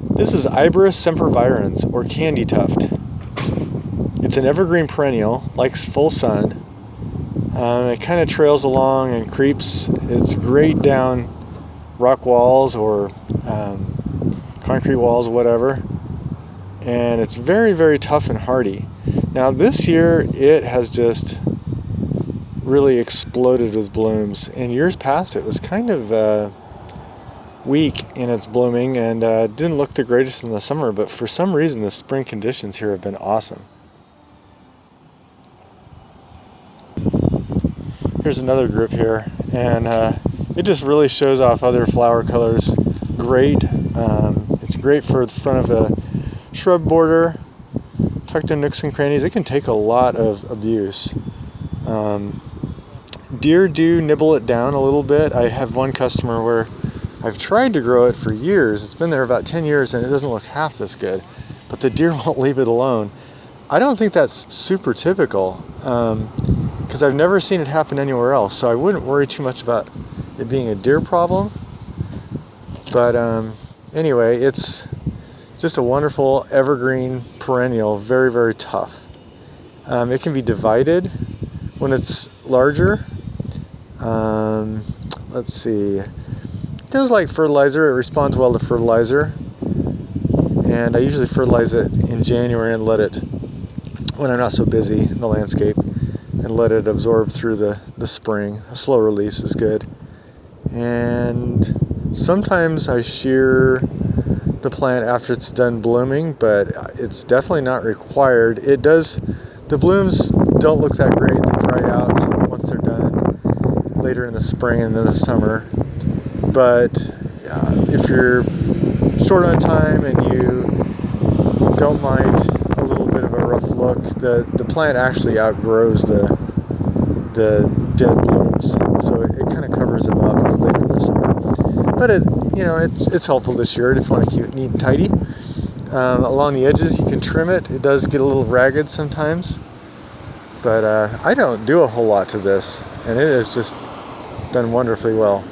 This is Iberis sempervirens, or Candytuft. It's an evergreen perennial, likes full sun. It kind of trails along and creeps. It's great down rock walls or concrete walls, whatever. And it's very, very tough and hardy. Now this year it has just really exploded with blooms. In years past it was kind of weak in its blooming and didn't look the greatest in the summer, but for some reason the spring conditions here have been awesome. Here's another group here, and it just really shows off other flower colors. Great. It's great for the front of a shrub border, tucked in nooks and crannies. It can take a lot of abuse. Deer do nibble it down a little bit. I have one customer where I've tried to grow it for years. It's been there about 10 years and it doesn't look half this good, but the deer won't leave it alone. I don't think that's super typical because I've never seen it happen anywhere else, so I wouldn't worry too much about it being a deer problem. But anyway, it's just a wonderful evergreen perennial, very, very tough. It can be divided when it's larger. Let's see. It does like fertilizer. It responds well to fertilizer. And I usually fertilize it in January and let it, when I'm not so busy in the landscape, and let it absorb through the spring. A slow release is good. And sometimes I shear the plant after it's done blooming, but it's definitely not required. It does, the blooms don't look that great. They dry out once they're done later in the spring and in the summer. But if you're short on time and you don't mind a little bit of a rough look, the plant actually outgrows the dead blooms, so it kind of covers them up later in the summer. But it's helpful this year if you want to keep it neat and tidy. Along the edges you can trim it. It does get a little ragged sometimes, but I don't do a whole lot to this, and it has just done wonderfully well.